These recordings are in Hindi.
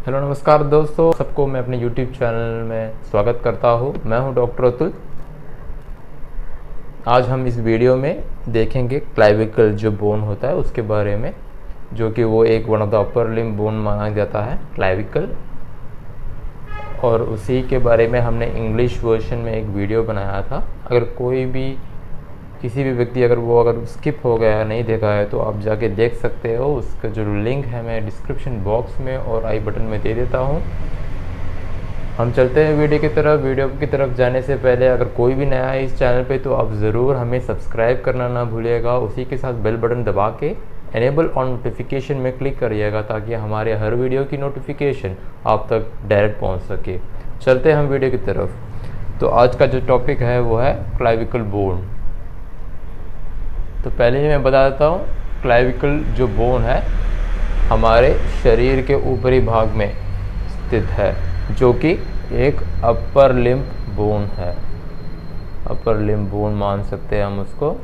हेलो नमस्कार दोस्तों, सबको मैं अपने YouTube चैनल में स्वागत करता हूँ। मैं हूँ डॉक्टर अतुल। आज हम इस वीडियो में देखेंगे क्लाविकल जो बोन होता है उसके बारे में, जो कि वो एक one of the upper limb bone माना जाता है क्लाविकल। और उसी के बारे में हमने इंग्लिश वर्जन में एक वीडियो बनाया था। अगर कोई भी किसी भी व्यक्ति अगर स्किप हो गया नहीं देखा है तो आप जाके देख सकते हो। उसका जो लिंक है मैं डिस्क्रिप्शन बॉक्स में और आई बटन में दे देता हूँ। हम चलते हैं वीडियो की तरफ जाने से पहले अगर कोई भी नया है इस चैनल पे तो आप ज़रूर हमें सब्सक्राइब करना ना भूलिएगा। उसी के साथ बेल बटन दबा के एनेबल ऑन नोटिफिकेशन में क्लिक करिएगा ताकि हमारे हर वीडियो की नोटिफिकेशन आप तक डायरेक्ट पहुंच सके। चलते हैं हम वीडियो की तरफ। तो आज का जो टॉपिक है वो है क्लाविकल बोन। तो पहले ही मैं बता देता हूँ, क्लाविकल जो बोन है हमारे शरीर के ऊपरी भाग में स्थित है, जो कि एक अपर लिम्ब बोन है। अपर लिम्ब बोन मान सकते हैं हम उसको।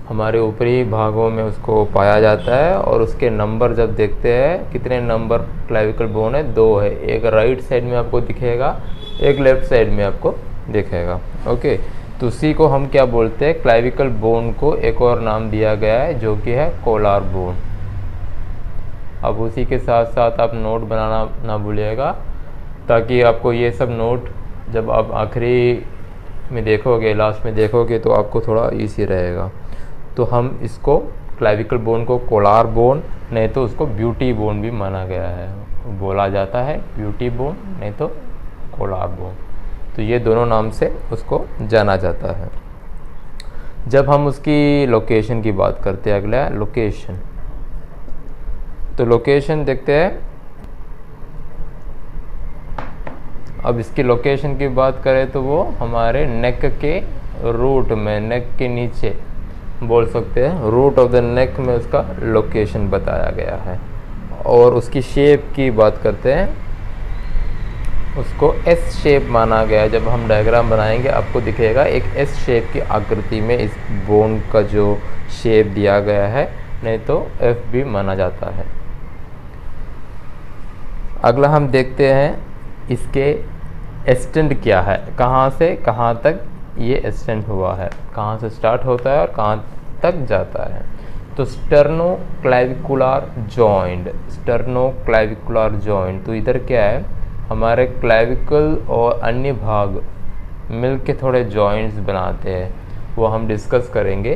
हमारे ऊपरी भागों में उसको पाया जाता है और उसके नंबर जब देखते हैं कितने नंबर क्लाविकल बोन है, 2 है। एक राइट साइड में आपको दिखेगा, एक लेफ्ट साइड में आपको दिखेगा। ओके, तो उसी को हम क्या बोलते हैं, क्लाविकल बोन को एक और नाम दिया गया है जो कि है कोलार बोन। अब उसी के साथ साथ आप नोट बनाना ना भूलिएगा ताकि आपको ये सब नोट जब आप आखिरी में देखोगे, लास्ट में देखोगे तो आपको थोड़ा इजी रहेगा। तो हम इसको क्लाविकल बोन को कोलार बोन, नहीं तो उसको ब्यूटी बोन भी माना गया है, बोला जाता है ब्यूटी बोन नहीं तो कोलार बोन। तो ये दोनों नाम से उसको जाना जाता है। जब हम उसकी लोकेशन की बात करते हैं, अगला लोकेशन। तो लोकेशन देखते हैं। अब इसकी लोकेशन की बात करें तो वो हमारे नेक के रूट में, नेक के नीचे बोल सकते हैं, रूट ऑफ द नेक में उसका लोकेशन बताया गया है। और उसकी शेप की बात करते हैं, उसको एस शेप माना गया है। जब हम डायग्राम बनाएंगे आपको दिखेगा एक एस शेप की आकृति में इस बोन का जो शेप दिया गया है, नहीं तो एफ भी माना जाता है। अगला हम देखते हैं इसके एक्सटेंड क्या है, कहाँ से कहाँ तक ये एक्सटेंड हुआ है, कहाँ से स्टार्ट होता है और कहाँ तक जाता है। तो sterno clavicular joint, sterno clavicular joint. तो इधर क्या है, हमारे क्लाविकल और अन्य भाग मिलके थोड़े जॉइंट्स बनाते हैं, वो हम डिस्कस करेंगे।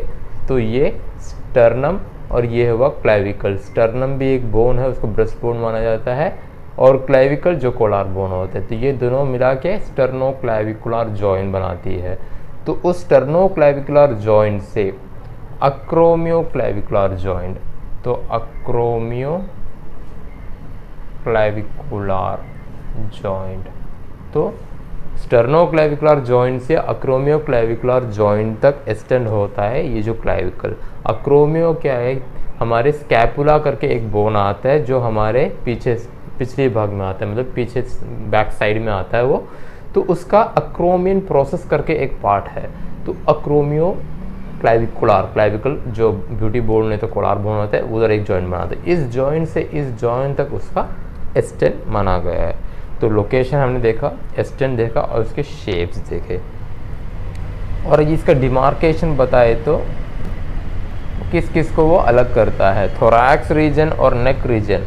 तो ये स्टर्नम और ये हुआ क्लाविकल। स्टर्नम भी एक बोन है, उसको ब्रेस्ट बोन माना जाता है, और क्लाविकल जो कोलार बोन होते हैं। तो ये दोनों मिला के स्टर्नो क्लाविकुलर जॉइंट बनाती है। तो उस स्टर्नो क्लाविकुलर जॉइंट से अक्रोमियो क्लाविकुलर जॉइंट, तो अक्रोमियो क्लाविकुलर जॉइंट, तो स्टर्नो क्लाविकुलर जॉइंट से अक्रोमियो क्लाविकुलर जॉइंट तक एक्सटेंड होता है ये जो क्लाविकल। अक्रोमियो क्या है, हमारे स्कैपुला करके एक बोन आता है जो हमारे पिछले भाग में आता है, मतलब पीछे बैक साइड में आता है वो। तो उसका अक्रोमियन प्रोसेस करके एक पार्ट है। तो अक्रोमियो क्लाविकल जो ब्यूटी बोन नहीं तो कोलार बोन होता है, उधर एक जॉइंट बनाता है। इस जॉइंट से इस जॉइंट तक उसका एक्सटेंड माना गया है। तो लोकेशन हमने देखा, एक्सटेंड देखा और उसके शेप्स देखे। और इसका डिमार्केशन बताए तो किस किस को वो अलग करता है, थोरैक्स रीजन और neck region.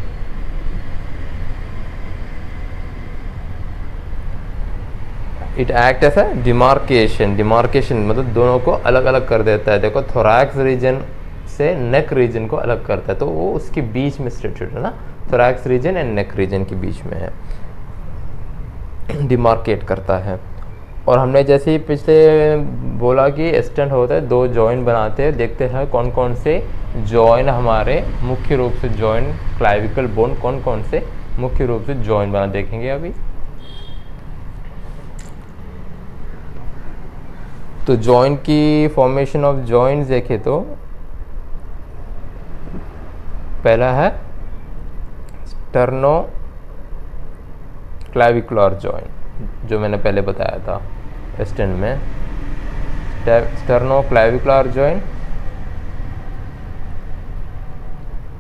It act as a demarcation मतलब दोनों को अलग अलग कर देता है। देखो, थोरैक्स रीजन से नेक रीजन को अलग करता है, तो वो उसके बीच में सिचुएटेड है ना, thorax region and neck region के बीच में है, डिमार्केट करता है। और हमने जैसे ही पिछले बोला कि एक्सटेंड होता है, 2 जॉइंट बनाते हैं। देखते हैं कौन कौन से जॉइंट हमारे मुख्य रूप से जॉइंट क्लाविकल बोन कौन कौन से मुख्य रूप से जॉइंट बना देखेंगे अभी। तो जॉइंट की फॉर्मेशन ऑफ जॉइंट्स देखे तो पहला है स्टर्नो क्लाविकुलर जॉइंट, जो मैंने पहले बताया था एक्सटेंड में, स्टर्नो क्लाविकुलर जॉइंट।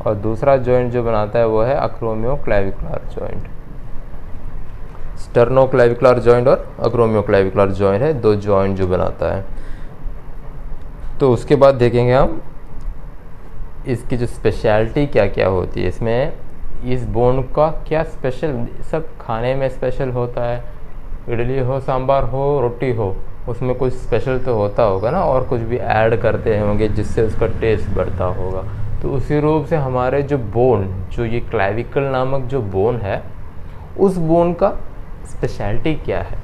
और दूसरा जॉइंट जो बनाता है वो है अक्रोमियोक्लेविकुलर जॉइंट। स्टर्नोक्लेविकुलर जॉइंट और अक्रोमियोक्लेविकुलर जॉइंट है, दो जॉइंट जो बनाता है। तो उसके बाद देखेंगे हम इसकी जो स्पेशलिटी क्या क्या होती है, इसमें इस बोन का क्या स्पेशल, सब खाने में स्पेशल होता है, इडली हो, सांभर हो, रोटी हो, उसमें कुछ स्पेशल तो होता होगा ना, और कुछ भी ऐड करते होंगे जिससे उसका टेस्ट बढ़ता होगा। तो उसी रूप से हमारे जो बोन, जो ये क्लेविकल नामक जो बोन है, उस बोन का स्पेशलिटी क्या है,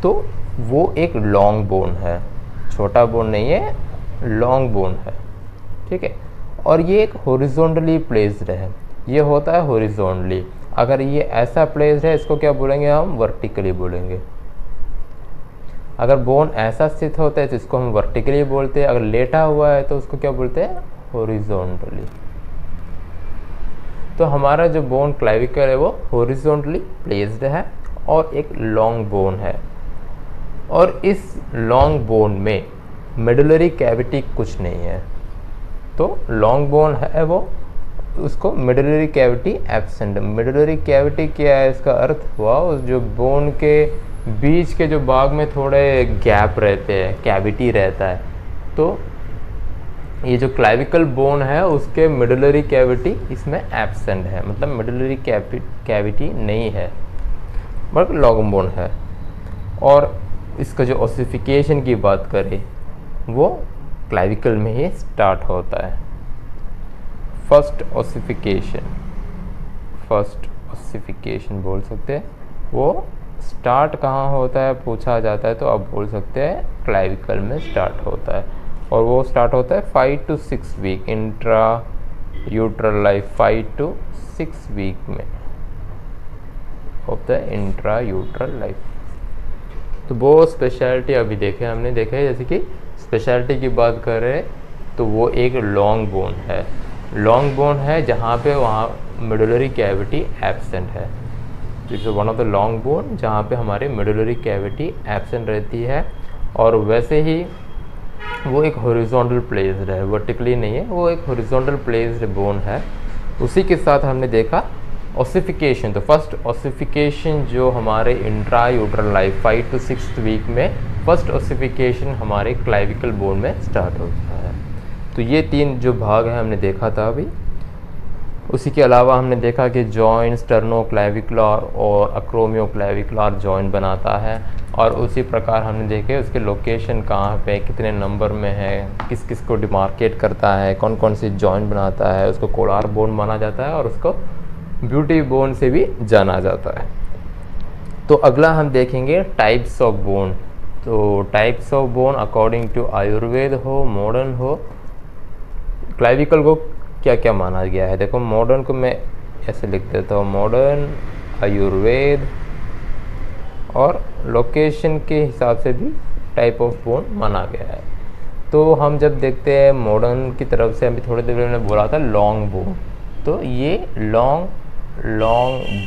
तो वो एक लॉन्ग बोन है, छोटा बोन नहीं है, लॉन्ग बोन है, ठीक है। और ये एक हॉरिजॉन्टली प्लेस्ड है, ये होता है हॉरिजॉन्टली। अगर ये ऐसा प्लेस्ड है इसको क्या बोलेंगे हम, वर्टिकली बोलेंगे। अगर बोन ऐसा स्थित होता है तो इसको हम वर्टिकली बोलते हैं, अगर लेटा हुआ है तो उसको क्या बोलते हैं, हॉरिजॉन्टली। तो हमारा जो बोन क्लेविकल है वो हॉरिजॉन्टली प्लेस्ड है और एक लॉन्ग बोन है। और इस लॉन्ग बोन में मेडुलरी कैविटी कुछ नहीं है, तो लॉन्ग बोन है वो, उसको medullary cavity absent. Medullary cavity क्या है, इसका अर्थ हुआ उस जो बोन के बीच के जो भाग में थोड़े गैप रहते हैं, कैविटी रहता है। तो ये जो क्लेविकल बोन है उसके मेडुलरी कैविटी इसमें एब्सेंट है, मतलब मेडुलरी कैविटी नहीं है, बट लॉन्ग बोन है। और इसका जो ओसिफिकेशन की बात करें वो क्लेविकल में ही स्टार्ट होता है। फर्स्ट ओसिफिकेशन बोल सकते हैं, वो स्टार्ट कहाँ होता है पूछा जाता है तो आप बोल सकते हैं क्लेविकल में स्टार्ट होता है। और वो स्टार्ट होता है 5 to 6 week intra uterine life, 5 to 6 week में होता है इंट्रा यूट्रल लाइफ। तो वो स्पेशलिटी अभी देखे हमने, देखा है जैसे कि स्पेशलिटी की बात कर रहे हैं तो वो एक लॉन्ग बोन है, लॉन्ग बोन है जहाँ पे वहाँ मेडुलरी कैविटी एब्सेंट है। It's one of the long bone जहाँ पे हमारे मेडुलरी कैविटी एब्सेंट रहती है। और वैसे ही वो एक हॉरिजॉन्टल प्लेस्ड है, वर्टिकली नहीं है, वो एक हॉरिजॉन्टल प्लेस्ड बोन है। उसी के साथ हमने देखा ओसिफिकेशन। तो फर्स्ट ओसिफिकेशन जो हमारे intra uterine life 5 to 6 week में फर्स्ट ओसिफिकेशन हमारे क्लेविकल बोन में स्टार्ट होता है। तो ये तीन जो भाग है हमने देखा था अभी। उसी के अलावा हमने देखा कि जॉइंट स्टर्नोक्लेविकुलर और अक्रोमियोक्लेविकुलर जॉइंट बनाता है। और उसी प्रकार हमने देखे उसके लोकेशन कहाँ पे, कितने नंबर में है, किस किस को डिमार्केट करता है, कौन कौन सी जॉइंट बनाता है, उसको कोलार बोन माना जाता है और उसको ब्यूटी बोन से भी जाना जाता है। तो अगला हम देखेंगे टाइप्स ऑफ बोन। तो types of bone according to Ayurveda हो, मॉडर्न हो, क्लेविकल को क्या क्या माना गया है। देखो मॉडर्न को मैं ऐसे लिख देता हूँ, मॉडर्न, आयुर्वेद और लोकेशन के हिसाब से भी टाइप ऑफ बोन माना गया है। तो हम जब देखते हैं मॉडर्न की तरफ से, अभी थोड़ी देर मैंने बोला था लॉन्ग बोन, तो ये लॉन्ग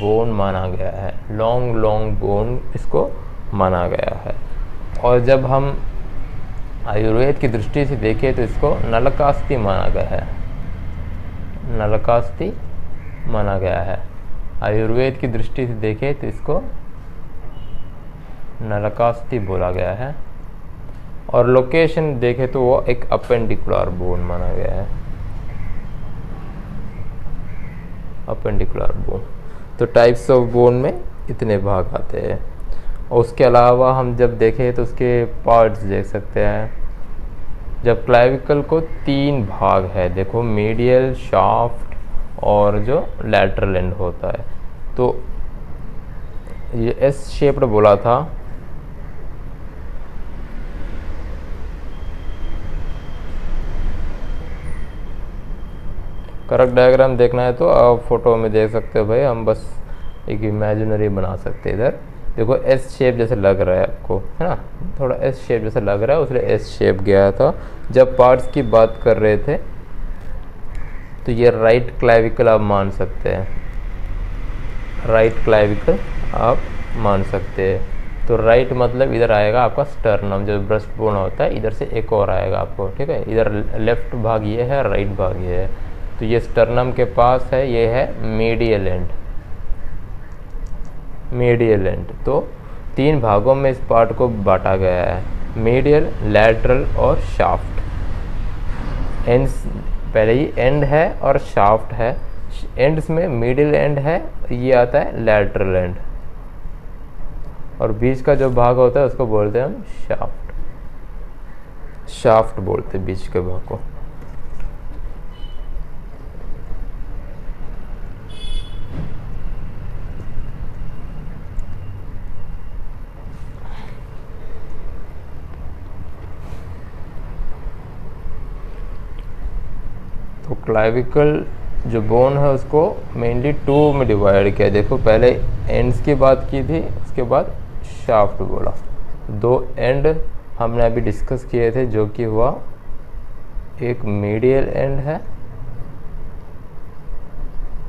बोन माना गया है, लॉन्ग बोन इसको माना गया है। और जब हम आयुर्वेद की दृष्टि से देखें तो इसको नलकास्ति माना गया है, नलकास्ति माना गया है। आयुर्वेद की दृष्टि से देखें तो इसको नलकास्ति बोला गया है। और लोकेशन देखें तो वो एक अपेंडिकुलर बोन माना गया है, अपेंडिकुलर बोन। तो टाइप्स ऑफ बोन में इतने भाग आते हैं। और उसके अलावा हम जब देखें तो उसके पार्ट्स देख सकते हैं। जब क्लेविकल को 3 भाग है, देखो मीडियल, शाफ्ट और जो लैटरल एंड होता है। तो ये एस शेप्ड बोला था, करेक्ट डायग्राम देखना है तो आप फोटो में देख सकते हो भाई, हम बस एक इमेजिनरी बना सकते हैं। इधर देखो एस शेप जैसे लग रहा है आपको, है ना, थोड़ा एस शेप जैसा लग रहा है, उसलिए एस शेप गया था। जब पार्ट्स की बात कर रहे थे तो ये राइट क्लेविकल आप मान सकते हैं, राइट क्लेविकल आप मान सकते हैं। तो राइट मतलब इधर आएगा आपका स्टर्नम, जो ब्रेस्ट बोन होता है, इधर से एक और आएगा आपको, ठीक है। इधर लेफ्ट भाग ये है, राइट भाग ये है। तो ये स्टर्नम के पास है, ये है मीडियल एंड। मीडियल एंड तो 3 भागों में इस पार्ट को बांटा गया है, मीडियल, लैटरल और शाफ्ट। एंड्स पहले ही एंड है और शाफ्ट है। एंड्स में मिडिल एंड है, ये आता है लैटरल एंड, और बीच का जो भाग होता है उसको बोलते हैं हम शाफ्ट। शाफ्ट बोलते हैं बीच के भाग को। तो क्लाविकल जो बोन है उसको मेनली 2 में डिवाइड किया। देखो पहले एंड्स की बात की थी, उसके बाद शाफ्ट बोला। 2 एंड हमने अभी डिस्कस किए थे, जो कि हुआ एक मीडियल एंड है,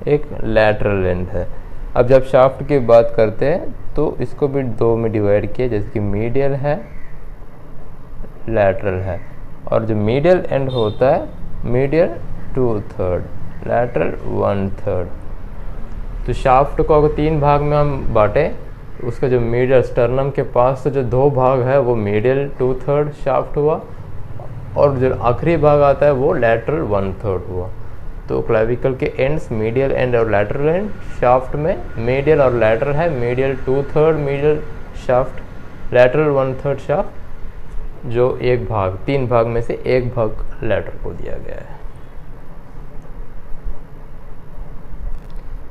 एक लैटरल एंड है। अब जब शाफ्ट की बात करते हैं तो इसको भी 2 में डिवाइड किया, जैसे कि मीडियल है, लैटरल है। और जो मीडियल एंड होता है, मीडियल 2/3, लैटरल 1/3। तो शाफ्ट को अगर 3 भाग में हम बांटे, उसका जो मीडियल स्टर्नम के पास से जो 2 भाग है वो मीडियल 2/3 शाफ्ट हुआ, और जो आखिरी भाग आता है वो लैटरल 1/3 हुआ। तो क्लाविकल के एंड्स मीडियल एंड और लैटरल एंड, शाफ्ट में मीडियल और लैटरल है, medial 2/3 medial shaft, lateral 1/3 shaft, जो 3 भाग में से 1 भाग लैटरल को दिया गया है।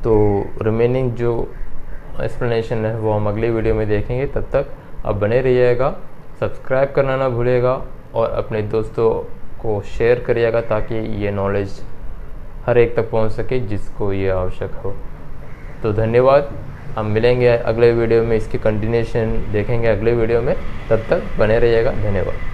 तो रिमेनिंग जो एक्सप्लेनेशन है वो हम अगली वीडियो में देखेंगे। तब तक आप बने रहिएगा, सब्सक्राइब करना ना भूलिएगा, और अपने दोस्तों को शेयर करिएगा ताकि ये नॉलेज हर एक तक पहुंच सके जिसको ये आवश्यक हो। तो धन्यवाद, हम मिलेंगे अगले वीडियो में, इसकी कंटिन्यूशन देखेंगे अगले वीडियो में। तब तक बने रहिएगा, धन्यवाद।